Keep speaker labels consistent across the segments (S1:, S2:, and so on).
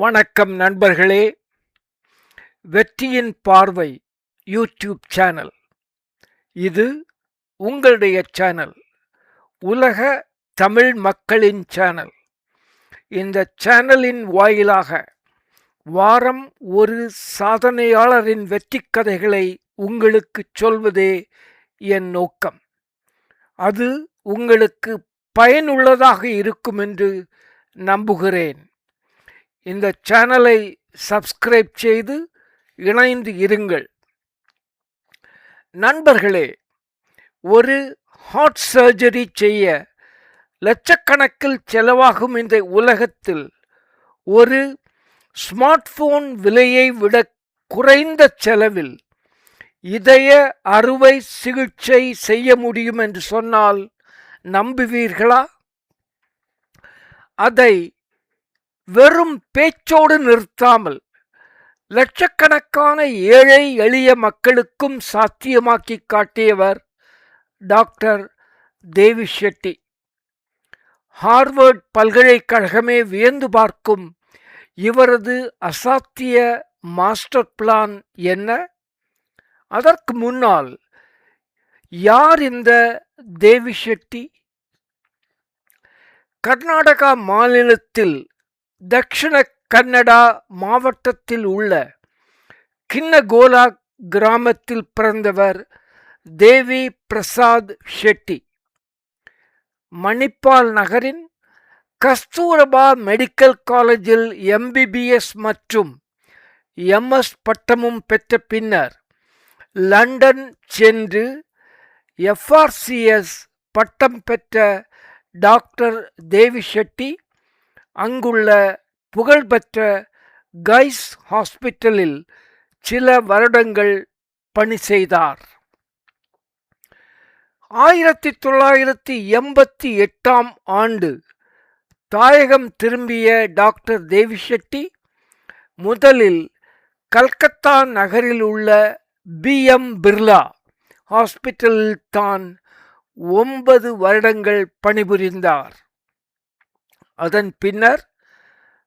S1: வணக்கம் நண்பர்களே. வெற்றியின் பார்வை யூடியூப் சேனல். இது உங்களுடைய சேனல், உலக தமிழ் மக்களின் சேனல். இந்த சேனலின் வாயிலாக வாரம் ஒரு சாதனையாளரின் வெற்றி கதைகளை உங்களுக்கு சொல்வதே என் நோக்கம். அது உங்களுக்கு பயனுள்ளதாக இருக்கும் என்று நம்புகிறேன். இந்த சேனலை சப்ஸ்கிரைப் செய்து இணைந்து இருங்கள். நண்பர்களே, ஒரு ஹார்ட் சர்ஜரி செய்ய லட்சக்கணக்கில் செலவாகும் இந்த உலகத்தில் ஒரு ஸ்மார்ட் போன் விலையை விட குறைந்த செலவில் இதய அறுவை சிகிச்சை செய்ய முடியும் என்று சொன்னால் நம்புவீர்களா? அதை வெறும் பேச்சோடு நிறுத்தாமல் லட்சக்கணக்கான ஏழை எளிய மக்களுக்கும் சாத்தியமாக்கி காட்டியவர் டாக்டர் தேவி ஷெட்டி. ஹார்வர்ட் பல்கலைக்கழகமே வியந்து பார்க்கும் இவரது அசாத்திய மாஸ்டர் பிளான் என்ன? அதற்கு முன்னால் யார் இந்த தேவி ஷெட்டி? கர்நாடகா மாநிலத்தில் தக்ஷிண கன்னடா மாவட்டத்தில் உள்ள கின்னகோலா கிராமத்தில் பிறந்தவர் தேவி பிரசாத் ஷெட்டி. மணிப்பால் நகரின் கஸ்தூரபா மெடிக்கல் காலேஜில் எம்பிபிஎஸ் மற்றும் எம்எஸ் பட்டமும் பெற்ற பின்னர் லண்டன் சென்று எஃப்ஆர்சிஎஸ் பட்டம் பெற்ற டாக்டர் தேவி ஷெட்டி அங்குள்ள புகழ்பெற்ற கைஸ் ஹாஸ்பிட்டலில் சில வருடங்கள் பணி செய்தார். 1988 ஆண்டு தாயகம் திரும்பிய டாக்டர் தேவி ஷெட்டி முதலில் கல்கத்தா நகரில் உள்ள பிஎம் பிர்லா ஹாஸ்பிட்டலில் தான் 9 வருடங்கள் பணிபுரிந்தார். அதன் பின்னர்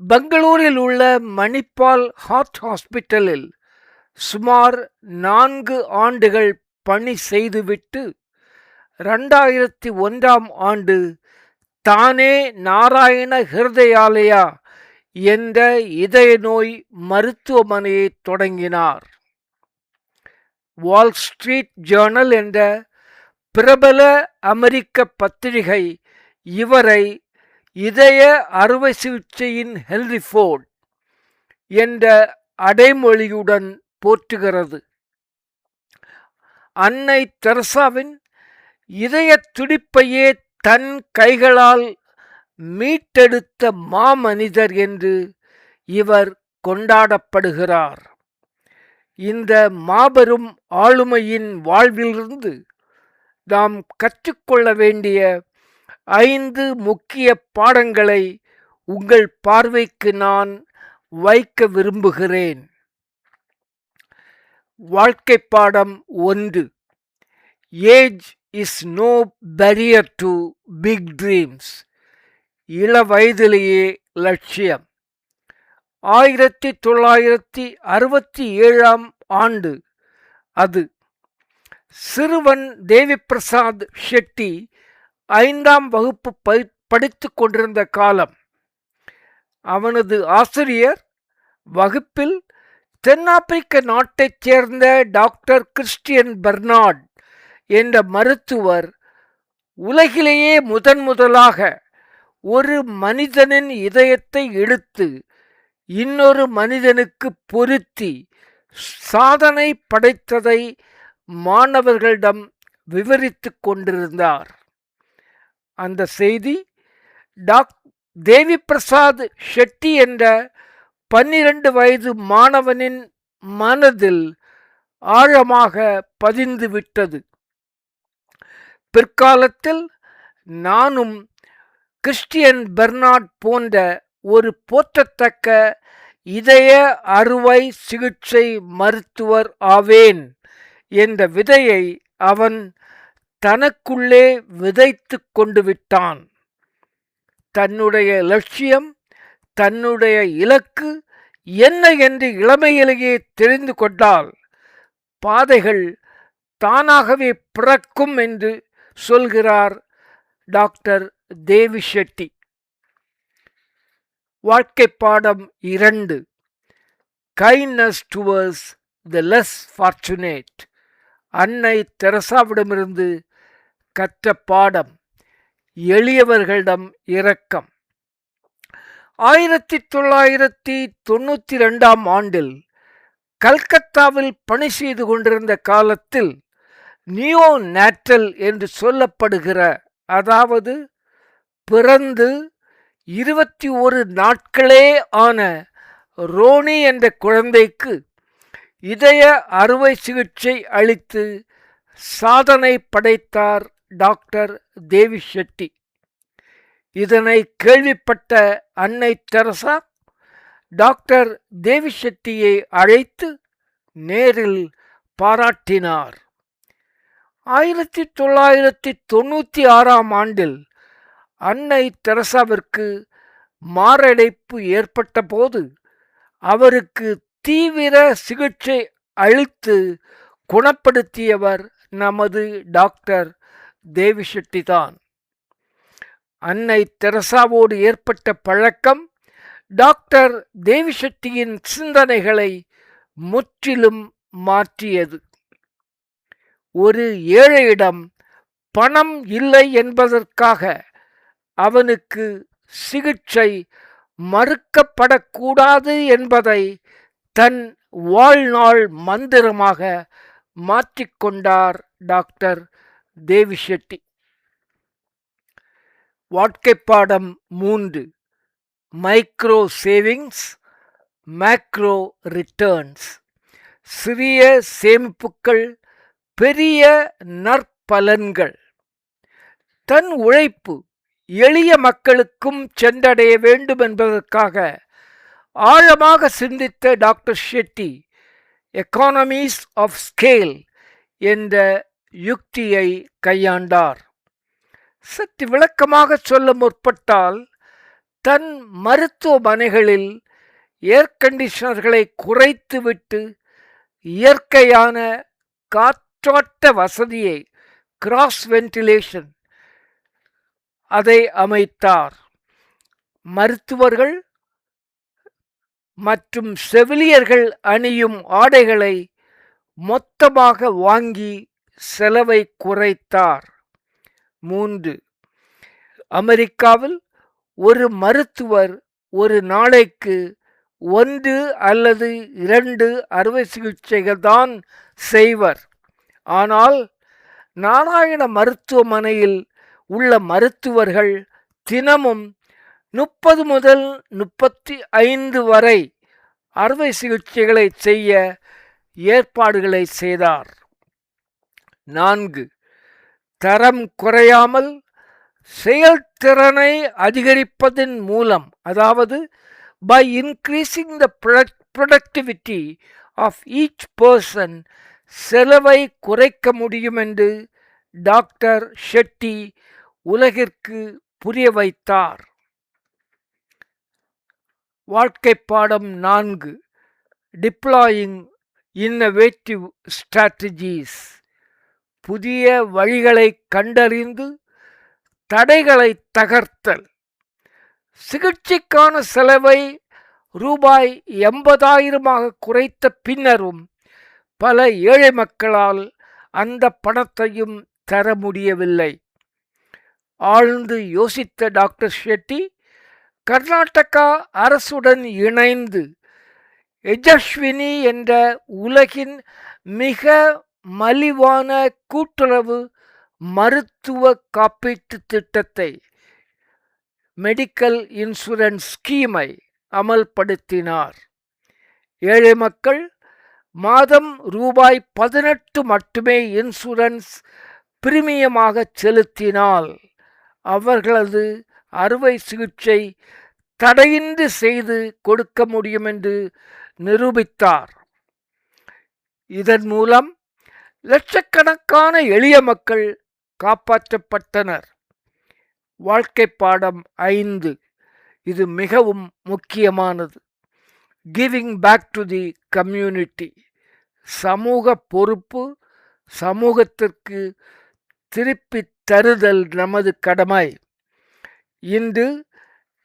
S1: பெங்களூரில் உள்ள மணிப்பால் ஹார்ட் ஹாஸ்பிட்டலில் சுமார் 4 ஆண்டுகள் பணி செய்துவிட்டு 2001 ஆண்டு தானே நாராயண ஹிருதயாலயா என்ற இதய நோய் மருத்துவமனையை தொடங்கினார். வால் ஸ்ட்ரீட் ஜேர்னல் என்ற பிரபல அமெரிக்க பத்திரிகை இவரை இதய அறுவை சிகிச்சையின் ஹென்ரி ஃபோர்ட் என்ற அடைமொழியுடன் போற்றுகிறது. அன்னை தெரசாவின் இதய துடிப்பையே தன் கைகளால் மீட்டெடுத்த மாமனிதர் என்று இவர் கொண்டாடப்படுகிறார். இந்த மாபெரும் ஆளுமையின் வாழ்விலிருந்து நாம் கற்றுக்கொள்ள வேண்டிய 5 முக்கிய பாடங்களை உங்கள் பார்வைக்கு நான் வைக்க விரும்புகிறேன். வாழ்க்கை பாடம் 1. Age is no barrier to big dreams. இள வயதிலேயே லட்சியம். 1967 ஆண்டு அது. சிறுவன் தேவி பிரசாத் ஷெட்டி 5ஆம் வகுப்பு படித்து கொண்டிருந்த காலம். அவனது ஆசிரியர் வகுப்பில் தென்னாப்பிரிக்க நாட்டைச் சேர்ந்த டாக்டர் கிறிஸ்டியன் பெர்னார்ட் என்ற மருத்துவர் உலகிலேயே முதலாக ஒரு மனிதனின் இதயத்தை எடுத்து இன்னொரு மனிதனுக்கு பொருத்தி சாதனை படைத்ததை மாணவர்களிடம் விவரித்து கொண்டிருந்தார். அந்த செய்தி தேவி பிரசாத் ஷெட்டி என்ற 12 வயது மாணவனின் மனதில் ஆழமாக பதிந்து விட்டது. பிற்காலத்தில் நானும் கிறிஸ்டியன் பெர்னார்ட் போன்ற ஒரு போற்றத்தக்க இதய அறுவை சிகிச்சை மருத்துவர் ஆவேன் என்ற விதையை அவன் தனக்குள்ளே விதைத்து கொண்டு விட்டான். தன்னுடைய லட்சியம் தன்னுடைய இலக்கு என்ன என்று இளமையிலேயே தெரிந்து கொண்டால் பாதைகள் தானாகவே பிறக்கும் என்று சொல்கிறார் டாக்டர் தேவி ஷெட்டி. வாழ்க்கை பாடம் 2. Kindness towards the less fortunate. அன்னை தெரசாவிடமிருந்து கற்ற பாடம் எளியவர்களிடம் இரக்கம். 1992 ஆண்டில் கல்கத்தாவில் பணி செய்து கொண்டிருந்த காலத்தில் நியோ நேட்டல் என்று சொல்லப்படுகிற, அதாவது பிறந்து 21 நாட்களே ஆன ரோனி என்ற குழந்தைக்கு இதய அறுவை சிகிச்சை அளித்து சாதனை படைத்தார் டாக்டர் தேவி ஷெட்டி. இதனை கேள்விப்பட்ட அன்னை தெரசா டாக்டர் தேவி ஷெட்டியை அழைத்து நேரில் பாராட்டினார். 1996 ஆண்டில் அன்னை தெரசாவிற்கு மாரடைப்பு ஏற்பட்ட போது அவருக்கு தீவிர சிகிச்சை அளித்து குணப்படுத்தியவர் நமது டாக்டர் தேவி ஷெட்டி தான். அன்னை தெரசாவோடு ஏற்பட்ட பழக்கம் டாக்டர் தேவி ஷெட்டியின் சிந்தனைகளை முற்றிலும் மாற்றியது. ஒரு ஏழையிடம் பணம் இல்லை என்பதற்காக அவனுக்கு சிகிச்சை மறுக்கப்படக்கூடாது என்பதை தன் வாழ்நாள் மந்திரமாக மாற்றிக்கொண்டார் டாக்டர் தேவி ஷெட்டி. வாழ்க்கை பாடம் 3. Micro savings, macro returns. சிறிய சேமிப்புகள், பெரிய நற்பலன்கள். தன் உழைப்பு எளிய மக்களுக்கும் சென்றடைய வேண்டும் என்பதற்காக ஆழமாக சிந்தித்த doctor Shetty economies of scale என்ற யுக்தியை கையாண்டார். சற்று விளக்கமாக சொல்ல முற்பட்டால், தன் மருத்துவமனைகளில் ஏர் கண்டிஷனர்களை குறைத்துவிட்டு இயற்கையான காற்றோட்ட வசதியை, கிராஸ் வென்டிலேஷன், அதை அமைத்தார். மருத்துவர்கள் மற்றும் செவிலியர்கள் அணியும் ஆடைகளை மொத்தமாக வாங்கி செலவை குறைத்தார். 3. அமெரிக்காவில் ஒரு மருத்துவர் ஒரு நாளைக்கு 1 அல்லது 2 அறுவை சிகிச்சைகள் தான் செய்வர். ஆனால் நாராயண மருத்துவமனையில் உள்ள மருத்துவர்கள் தினமும் 30 முதல் 35 வரை அறுவை சிகிச்சைகளை செய்ய ஏற்பாடுகளை செய்தார். 4. தரம் குறையாமல் செயல்திறனை அதிகரிப்பதன் மூலம், அதாவது by increasing the productivity of each person, செலவை குறைக்க முடியும் என்று டாக்டர் ஷெட்டி உலகிற்கு புரிய வைத்தார். வாழ்க்கை பாடம் 4. Deploying innovative strategies. புதிய வழிகளை கண்டறிந்து தடைகளை தகர்த்தல். சிகிச்சைக்கான செலவை ரூபாய் 80,000 குறைத்த பின்னரும் பல ஏழை மக்களால் அந்த பணத்தையும் தர முடியவில்லை. ஆழ்ந்து யோசித்த டாக்டர் ஷெட்டி கர்நாடகா அரசுடன் இணைந்து யஜஸ்வினி என்ற உலகின் மிக மலிவான கூட்டுறவு மருத்துவ காப்பீட்டு திட்டத்தை, மெடிக்கல் இன்சூரன்ஸ் ஸ்கீமை அமல்படுத்தினார். ஏழை மக்கள் மாதம் ரூபாய் 18 மட்டுமே இன்சூரன்ஸ் பிரீமியமாக செலுத்தினால் அவர்களது அறுவை சிகிச்சை தடையின்றி செய்து கொடுக்க முடியும் என்று நிரூபித்தார். இதன் மூலம் லட்சக்கணக்கான எளிய மக்கள் காப்பாற்றப்பட்டனர். வாழ்க்கை பாடம் 5. இது மிகவும் முக்கியமானது. Giving back to the community. சமூக பொறுப்பு, சமூகத்திற்கு திருப்பி தருதல் நமது கடமை. இன்று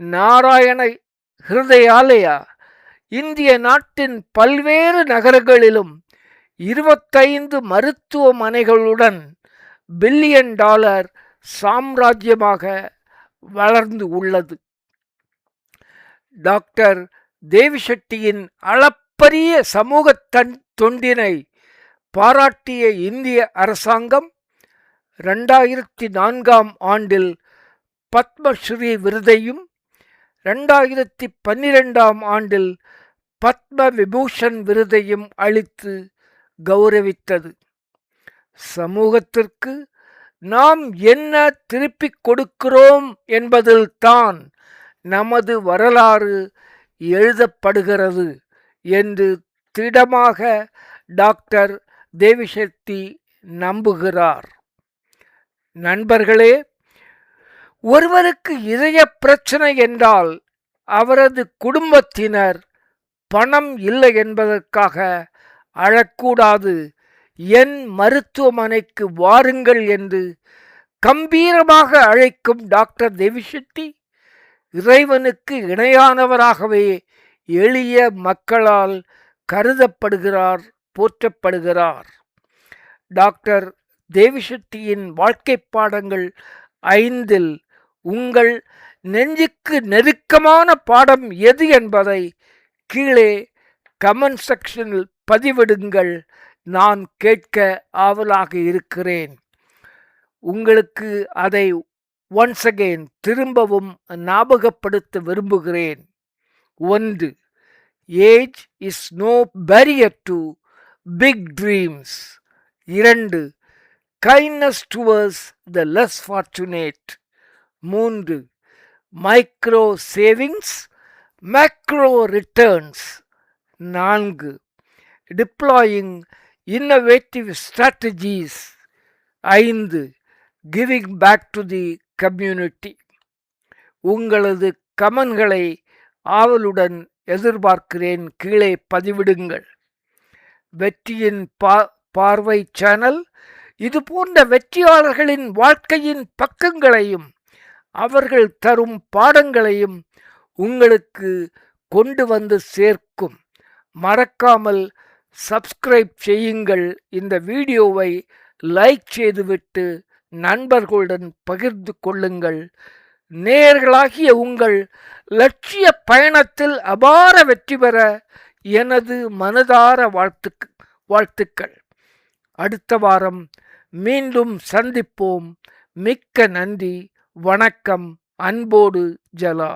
S1: நாராயண ஹிருதயாலயா இந்திய நாட்டின் பல்வேறு நகரங்களிலும் 25 மருத்துவமனைகளுடன் $1 பில்லியன் சாம்ராஜ்யமாக வளர்ந்து உள்ளது. டாக்டர் தேவிஷெட்டியின் அளப்பரிய சமூக தொண்டினை பாராட்டிய இந்திய அரசாங்கம் 2004ஆம் ஆண்டில் பத்மஸ்ரீ விருதையும் 2012ஆம் ஆண்டில் பத்ம விபூஷன் விருதையும் அளித்து கௌரவித்தது. சமூகத்திற்கு நாம் என்ன திருப்பிக் கொடுக்கிறோம் என்பதில்தான் நமது வரலாறு எழுதப்படுகிறது என்று திடமாக டாக்டர் தேவிஷெட்டி நம்புகிறார். நண்பர்களே, ஒருவருக்கு இதய பிரச்சனை என்றால் அவரது குடும்பத்தினர் பணம் இல்லை என்பதற்காக அழக்கூடாது. என் மருத்துவமனைக்கு வாருங்கள் என்று கம்பீரமாக அழைக்கும் டாக்டர் தேவிஷெட்டி இறைவனுக்கு இணையானவராகவே எளிய மக்களால் கருதப்படுகிறார், போற்றப்படுகிறார். டாக்டர் தேவிஷெட்டியின் வாழ்க்கை பாடங்கள் 5இல் உங்கள் நெஞ்சுக்கு நெருக்கமான பாடம் எது என்பதை கீழே கமெண்ட் செக்ஷனில் பதிவிடுங்கள். நான் கேட்க ஆவலாக இருக்கிறேன். உங்களுக்கு அதை ஒன்ஸ் அகெயின் திரும்பவும் ஞாபகப்படுத்த விரும்புகிறேன். 1. Age is no barrier to big dreams. 2. Kindness towards the less fortunate. 3. Micro savings, macro returns. 4. Deploying innovative strategies. 5. Giving back to the community. உங்களது கமெண்ட்களை ஆவலுடன் எதிர்பார்க்கிறேன். கீழே பதிவிடுங்கள். வெற்றியின் பார்வை சேனல் இது போன்ற வெற்றியாளர்களின் வாழ்க்கையின் பக்கங்களையும் அவர்கள் தரும் பாடங்களையும் உங்களுக்கு கொண்டு வந்து சேர்க்கும். மறக்காமல் சப்ஸ்கிரைப் செய்யுங்கள். இந்த வீடியோவை லைக் செய்துவிட்டு நண்பர்களுடன் பகிர்ந்து கொள்ளுங்கள். நேயர்களாகிய உங்கள் லட்சிய பயணத்தில் அபார வெற்றி பெற எனது மனதார வாழ்த்துக்கள். அடுத்த வாரம் மீண்டும் சந்திப்போம். மிக்க நன்றி. வணக்கம். அன்போடு ஜலா.